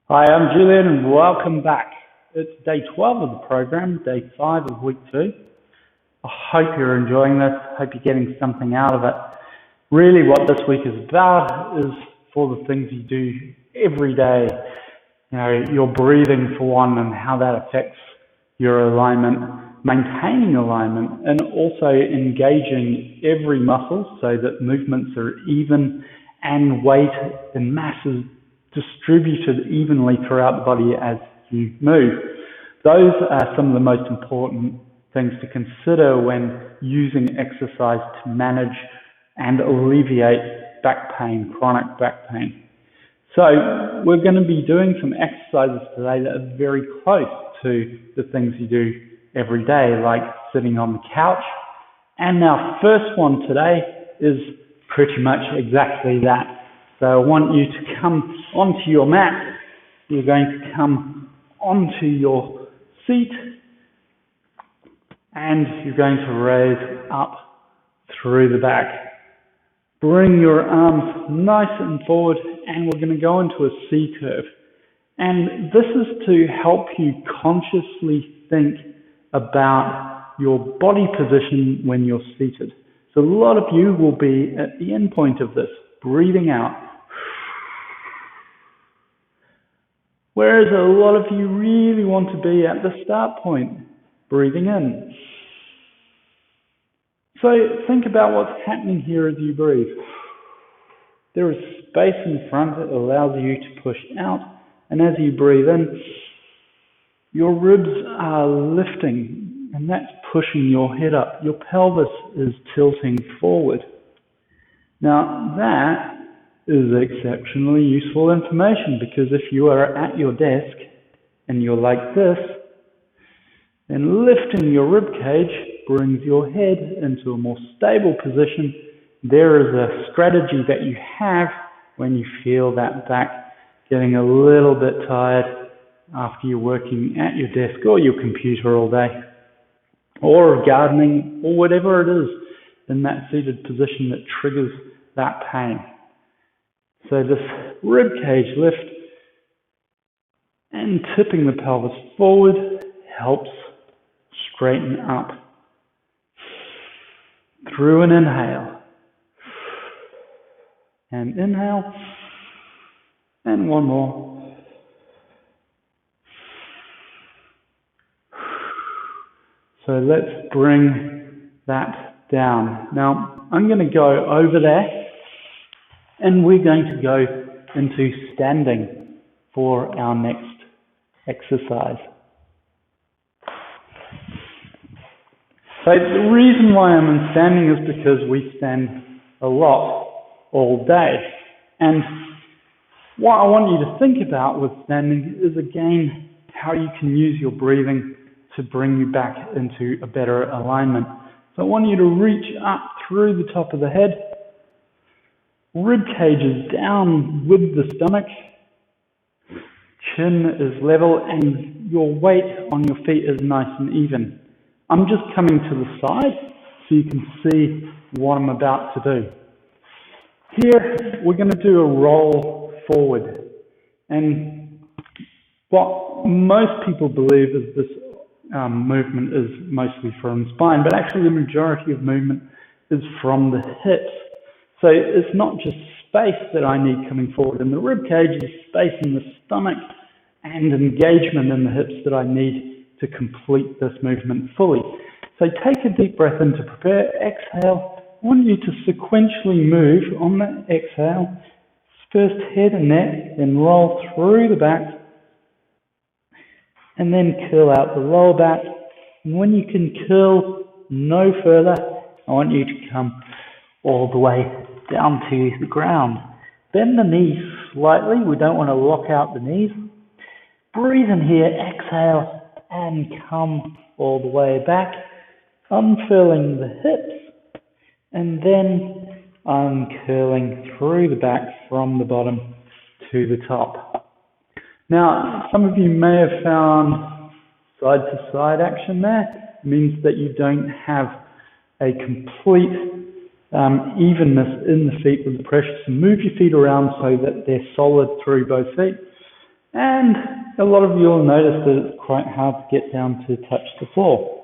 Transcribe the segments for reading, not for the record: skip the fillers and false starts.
Hi, I'm Julian and welcome back. It's day 12 of the program, day 5 of week 2. I hope you're enjoying this, hope you're getting something out of it. Really what this week is about is for the things you do every day. You know, your breathing for one and how that affects your alignment, maintaining alignment and also engaging every muscle so that movements are even and weight and mass is distributed evenly throughout the body as you move. Those are some of the most important things to consider when using exercise to manage and alleviate back pain, chronic back pain. So we're going to be doing some exercises today that are very close to the things you do every day, like sitting on the couch. And our first one today is pretty much exactly that. So I want you to come onto your mat. You're going to come onto your seat and you're going to raise up through the back. Bring your arms nice and forward and we're going to go into a C curve. And this is to help you consciously think about your body position when you're seated. So a lot of you will be at the end point of this, breathing out. Whereas a lot of you really want to be at the start point, breathing in. So think about what's happening here as you breathe. There is space in front that allows you to push out, and as you breathe in, your ribs are lifting, and that's pushing your head up. Your pelvis is tilting forward. Now that is exceptionally useful information because if you are at your desk and you're like this, then lifting your rib cage brings your head into a more stable position. There is a strategy that you have when you feel that back getting a little bit tired after you're working at your desk or your computer all day, or gardening, or whatever it is in that seated position that triggers that pain. So this rib cage lift and tipping the pelvis forward helps straighten up. Through an inhale. And inhale. And one more. So let's bring that down. Now I'm going to go over there. And we're going to go into standing for our next exercise. So the reason why I'm in standing is because we stand a lot all day. And what I want you to think about with standing is, again, how you can use your breathing to bring you back into a better alignment. So I want you to reach up through the top of the head. Rib cage is down with the stomach, chin is level, and your weight on your feet is nice and even. I'm just coming to the side so you can see what I'm about to do. Here, we're going to do a roll forward. And what most people believe is this movement is mostly from the spine, but actually the majority of movement is from the hips. So it's not just space that I need coming forward in the rib cage, it's space in the stomach and engagement in the hips that I need to complete this movement fully. So take a deep breath in to prepare. Exhale. I want you to sequentially move on the exhale. First head and neck, then roll through the back, and then curl out the lower back. And when you can curl no further, I want you to come all the way down to the ground. Bend the knees slightly. We don't want to lock out the knees. Breathe in here, exhale, and come all the way back, unfurling the hips, and then uncurling through the back from the bottom to the top. Now, some of you may have found side-to-side action there. It means that you don't have a complete evenness in the feet with the pressure. So move your feet around so that they're solid through both feet. And a lot of you will notice that it's quite hard to get down to touch the floor.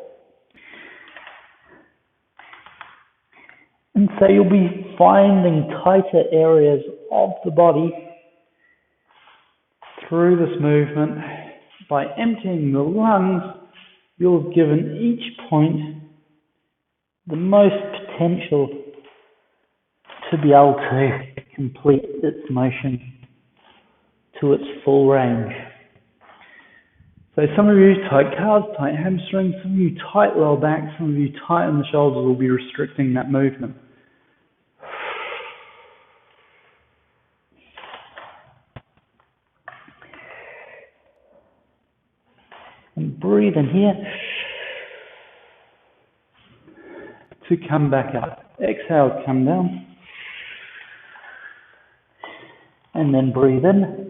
And so you'll be finding tighter areas of the body through this movement. By emptying the lungs, you'll have given each point the most potential to be able to complete its motion to its full range. So some of you tight calves, tight hamstrings, some of you tight lower back, some of you tight in the shoulders will be restricting that movement. And breathe in here to come back up. Exhale, come down. And then breathe in.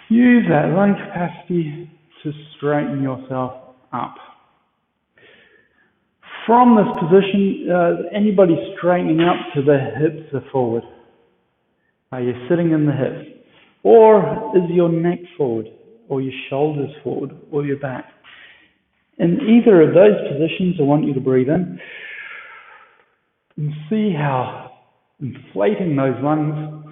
Use that lung capacity to straighten yourself up. From this position, anybody straightening up to the hips are forward? Are you sitting in the hips? Or is your neck forward? Or your shoulders forward? Or your back? In either of those positions, I want you to breathe in and see how inflating those lungs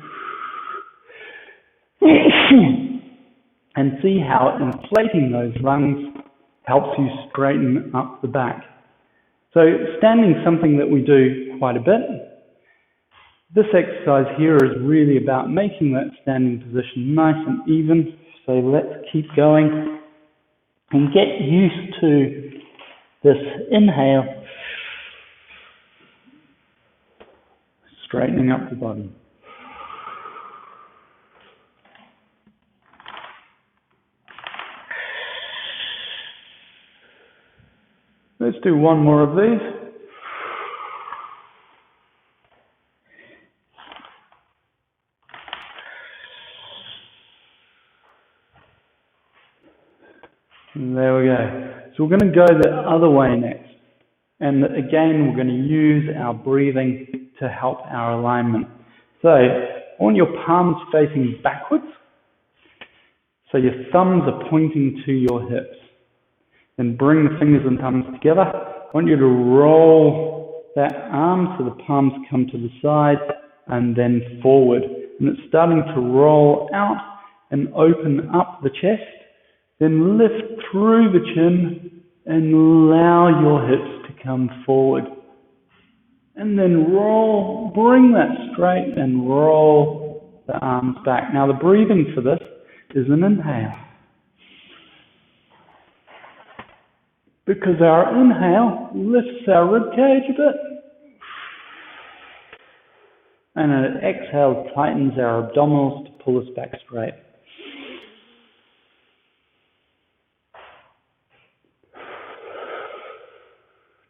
and see how inflating those lungs helps you straighten up the back. So standing is something that we do quite a bit. This exercise here is really about making that standing position nice and even. So let's keep going and get used to this inhale, straightening up the body. Let's do one more of these. And there we go. So we're going to go the other way next. And again, we're going to use our breathing to help our alignment. So I want your palms facing backwards. So your thumbs are pointing to your hips. Then bring the fingers and thumbs together. I want you to roll that arm so the palms come to the side and then forward. And it's starting to roll out and open up the chest. Then lift through the chin and allow your hips to come forward. And then roll, bring that straight and roll the arms back. Now the breathing for this is an inhale. Because our inhale lifts our ribcage a bit. And an exhale tightens our abdominals to pull us back straight.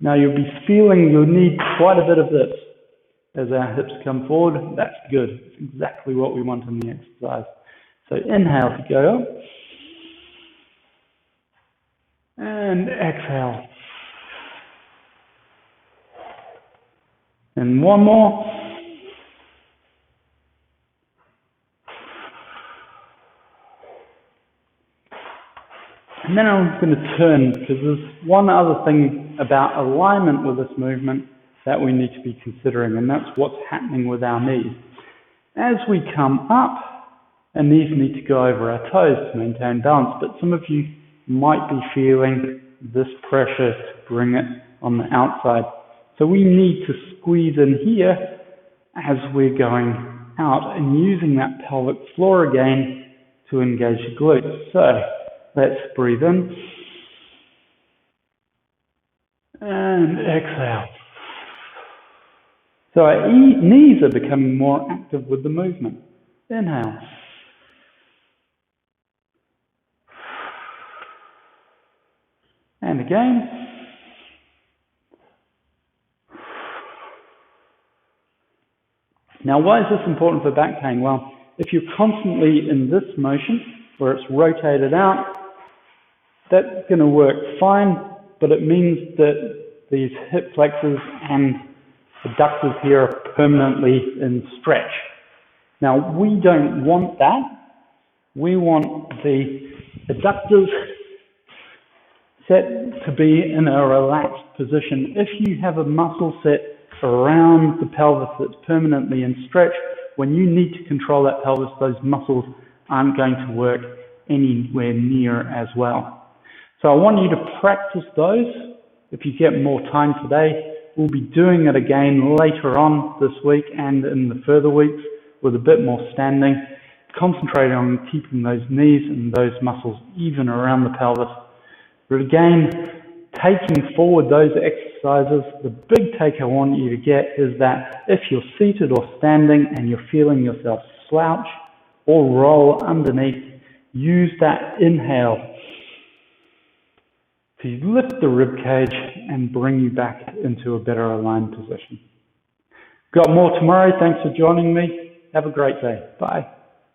Now you'll be feeling you'll need quite a bit of this as our hips come forward. That's good. It's exactly what we want in the exercise. So inhale to go up. And exhale. And one more. And then I'm going to turn, because there's one other thing about alignment with this movement that we need to be considering, and that's what's happening with our knees. As we come up, our knees need to go over our toes to maintain balance, but some of you might be feeling this pressure to bring it on the outside. So we need to squeeze in here as we're going out and using that pelvic floor again to engage the glutes. So let's breathe in and exhale. So our knees are becoming more active with the movement. Inhale. And again. Now, why is this important for back pain? Well, if you're constantly in this motion, where it's rotated out, that's going to work fine, but it means that these hip flexors and adductors here are permanently in stretch. Now, we don't want that. We want the adductors set to be in a relaxed position. If you have a muscle set around the pelvis that's permanently in stretch, when you need to control that pelvis, those muscles aren't going to work anywhere near as well. So I want you to practice those. If you get more time today, we'll be doing it again later on this week and in the further weeks with a bit more standing, concentrating on keeping those knees and those muscles even around the pelvis. But again, taking forward those exercises, the big take I want you to get is that if you're seated or standing and you're feeling yourself slouch or roll underneath, use that inhale to lift the rib cage and bring you back into a better aligned position. Got more tomorrow. Thanks for joining me. Have a great day. Bye.